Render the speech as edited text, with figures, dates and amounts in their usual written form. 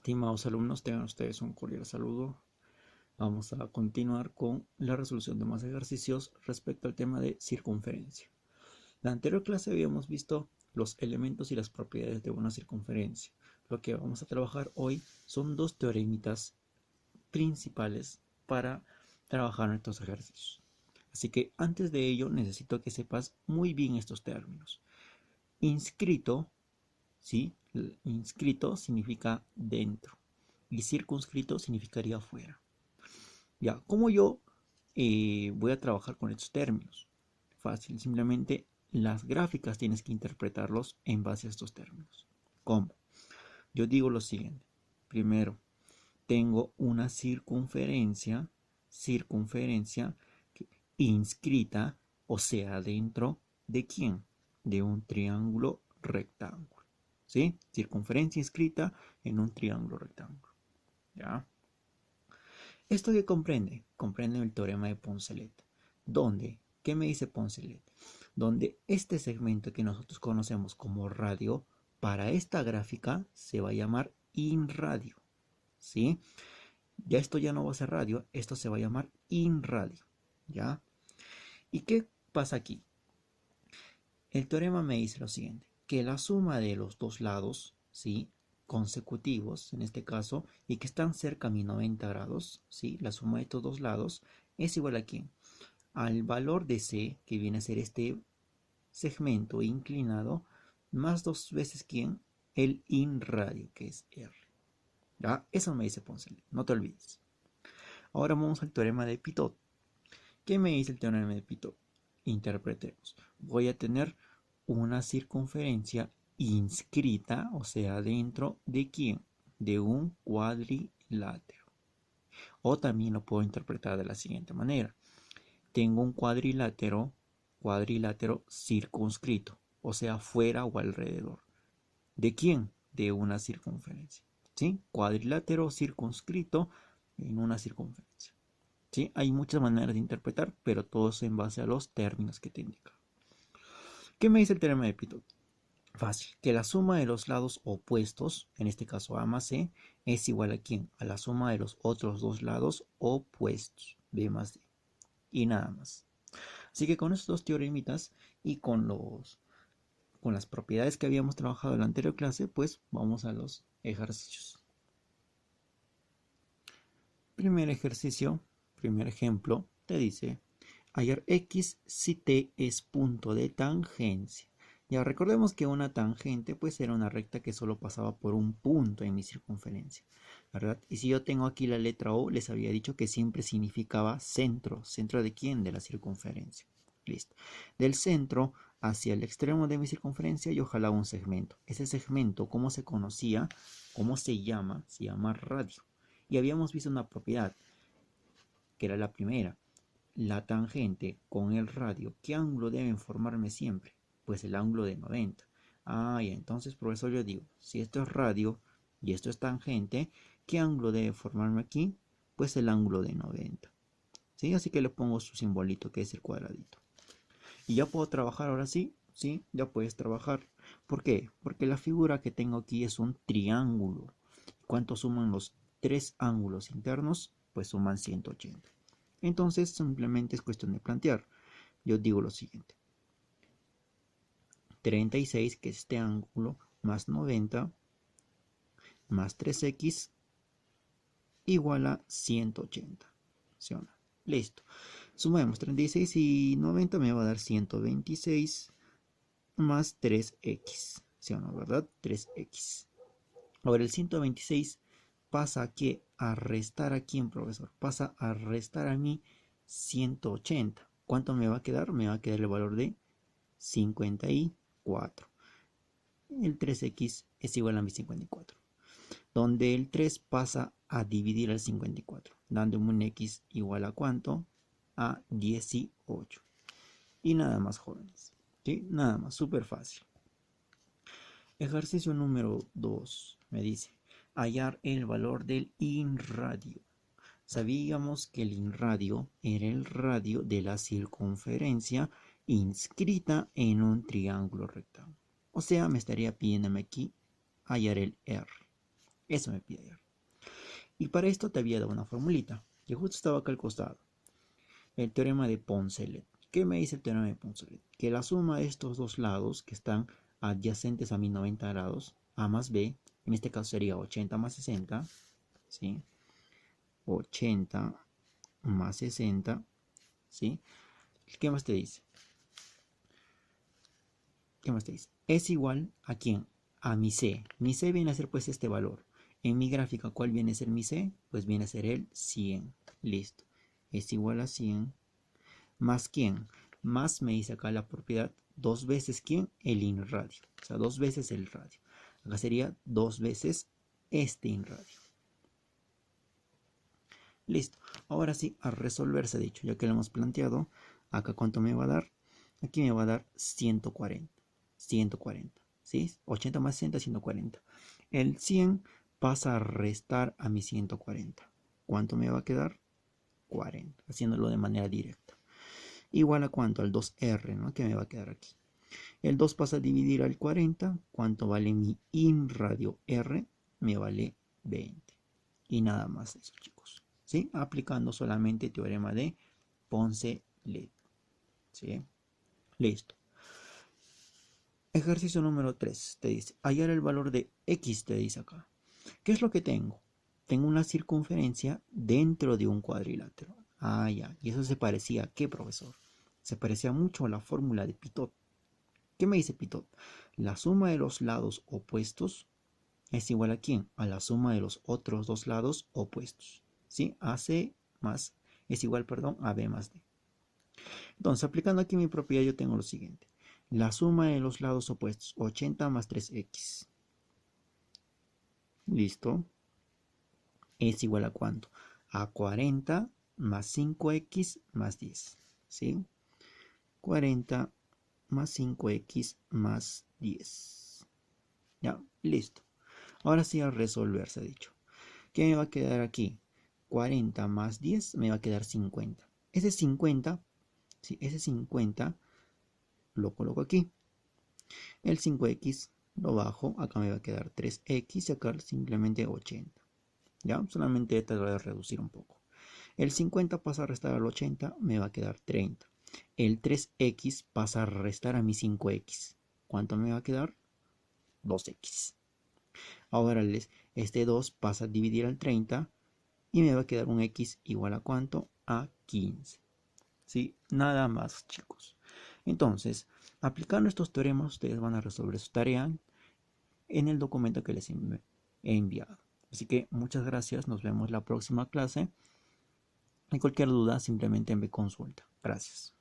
Estimados alumnos, tengan ustedes un cordial saludo. Vamos a continuar con la resolución de más ejercicios respecto al tema de circunferencia. En la anterior clase habíamos visto los elementos y las propiedades de una circunferencia. Lo que vamos a trabajar hoy son dos teoremitas principales para trabajar en estos ejercicios. Así que antes de ello necesito que sepas muy bien estos términos. Inscrito, ¿sí? Inscrito significa dentro y circunscrito significaría fuera. Ya, ¿cómo yo voy a trabajar con estos términos? Fácil, simplemente las gráficas tienes que interpretarlos en base a estos términos. ¿Cómo? Yo digo lo siguiente. Primero, tengo una circunferencia inscrita, o sea, dentro de ¿quién? De un triángulo rectángulo. ¿Sí? Circunferencia inscrita en un triángulo rectángulo. ¿Ya? ¿Esto qué comprende? Comprende el teorema de Poncelet. ¿Dónde? ¿Qué me dice Poncelet? Donde este segmento que nosotros conocemos como radio, para esta gráfica se va a llamar inradio. ¿Sí? Ya esto ya no va a ser radio, esto se va a llamar inradio. ¿Ya? ¿Y qué pasa aquí? El teorema me dice lo siguiente, que la suma de los dos lados, ¿sí?, consecutivos, en este caso, y que están cerca a mi 90 grados, ¿sí?, la suma de estos dos lados es igual a ¿quién? Al valor de C, que viene a ser este segmento inclinado, más dos veces ¿quién? El inradio, que es R. ¿Ya? Eso me dice Poncelet, no te olvides. Ahora vamos al teorema de Pitot. ¿Qué me dice el teorema de Pitot? Interpretemos. Voy a tener una circunferencia inscrita, o sea, dentro de ¿quién? De un cuadrilátero. O también lo puedo interpretar de la siguiente manera. Tengo un cuadrilátero circunscrito, o sea, fuera o alrededor. ¿De quién? De una circunferencia. ¿Sí? Cuadrilátero circunscrito en una circunferencia. ¿Sí? Hay muchas maneras de interpretar, pero todo es en base a los términos que te indican. ¿Qué me dice el teorema de Pitot? Fácil, que la suma de los lados opuestos, en este caso A más C, es igual a ¿quién? A la suma de los otros dos lados opuestos, B más D, y nada más. Así que con estos dos teoremitas y con las propiedades que habíamos trabajado en la anterior clase, pues vamos a los ejercicios. Primer ejercicio, primer ejemplo, te dice hallar x si t es punto de tangencia. Ya recordemos que una tangente pues era una recta que solo pasaba por un punto en mi circunferencia, ¿verdad? Y si yo tengo aquí la letra O, les había dicho que siempre significaba centro. ¿Centro de quién? De la circunferencia. Listo. Del centro hacia el extremo de mi circunferencia yo jalaba un segmento. Ese segmento, ¿cómo se conocía? ¿Cómo se llama? Se llama radio. Y habíamos visto una propiedad, que era la primera. La tangente con el radio, ¿qué ángulo deben formarme siempre? Pues el ángulo de 90. Y entonces, profesor, yo digo, si esto es radio y esto es tangente, ¿qué ángulo debe formarme aquí? Pues el ángulo de 90. ¿Sí? Así que le pongo su simbolito, que es el cuadradito. Y ya puedo trabajar ahora sí, ¿sí? Ya puedes trabajar. ¿Por qué? Porque la figura que tengo aquí es un triángulo. ¿Cuánto suman los tres ángulos internos? Pues suman 180. Entonces simplemente es cuestión de plantear. Yo digo lo siguiente. 36, que es este ángulo, más 90, más 3x, igual a 180. ¿Sí o no? Listo. Sumemos 36 y 90, me va a dar 126 más 3x. ¿Sí o no? ¿Verdad? 3x. Ahora el 126 pasa aquí a restar a quién, profesor. Pasa a restar a mí 180. ¿Cuánto me va a quedar? Me va a quedar el valor de 54. El 3x es igual a mi 54. Donde el 3 pasa a dividir al 54, dándome un x igual a ¿cuánto? A 18. Y nada más, jóvenes. ¿Sí? Nada más, súper fácil. Ejercicio número 2 me dice hallar el valor del inradio. Sabíamos que el inradio era el radio de la circunferencia inscrita en un triángulo rectángulo. O sea, me estaría pidiéndome aquí hallar el R. Eso me pide R. Y para esto te había dado una formulita, que justo estaba acá al costado. El teorema de Poncelet. ¿Qué me dice el teorema de Poncelet? Que la suma de estos dos lados que están adyacentes a mis 90 grados, A más B, en este caso sería 80 más 60, ¿sí? 80 más 60, ¿sí? ¿Qué más te dice? ¿Qué más te dice? Es igual a ¿quién? A mi C. Mi C viene a ser pues este valor. En mi gráfica, ¿cuál viene a ser mi C? Pues viene a ser el 100. Listo. Es igual a 100 más ¿quién? Más me dice acá la propiedad, 2 veces ¿quién? El in radio. O sea, 2 veces el radio. Acá sería 2 veces este in radio. Listo. Ahora sí, a resolverse dicho, ya que lo hemos planteado. Acá ¿cuánto me va a dar? Aquí me va a dar 140. 140. ¿Sí? 80 más 60, 140. El 100 pasa a restar a mi 140. ¿Cuánto me va a quedar? 40. Haciéndolo de manera directa. Igual a cuánto? Al 2R, ¿no? Que me va a quedar aquí. El 2 pasa a dividir al 40. ¿Cuánto vale mi in radio R? Me vale 20. Y nada más eso, chicos. ¿Sí? Aplicando solamente el teorema de Poncelet. ¿Sí? Listo. Ejercicio número 3. Te dice, hallar el valor de X, te dice acá. ¿Qué es lo que tengo? Tengo una circunferencia dentro de un cuadrilátero. Ah, ya. Y eso se parecía a ¿qué, profesor? Se parecía mucho a la fórmula de Pitot. ¿Qué me dice Pitot? La suma de los lados opuestos es igual a ¿quién? A la suma de los otros dos lados opuestos. ¿Sí? AC más, es igual, perdón, a B más D. Entonces, aplicando aquí mi propiedad, yo tengo lo siguiente. La suma de los lados opuestos, 80 más 3X. ¿Listo? Es igual a ¿cuánto? A 40 más 5X más 10. ¿Sí? 40 más 5X más 10. Ya, listo. Ahora sí a resolver, se ha dicho. ¿Qué me va a quedar aquí? 40 más 10 me va a quedar 50. Ese 50, ¿sí? Ese 50 lo coloco aquí. El 5X lo bajo, acá me va a quedar 3X y acá simplemente 80. ¿Ya? Solamente te voy a reducir un poco. El 50 pasa a restar al 80, me va a quedar 30. El 3X pasa a restar a mi 5X. ¿Cuánto me va a quedar? 2X. Ahora este 2 pasa a dividir al 30 y me va a quedar un X igual a ¿cuánto? A 15. ¿Sí? Nada más, chicos. Entonces, aplicando estos teoremas, ustedes van a resolver su tarea en el documento que les he enviado. Así que muchas gracias, nos vemos la próxima clase. Y cualquier duda, simplemente me consulta. Gracias.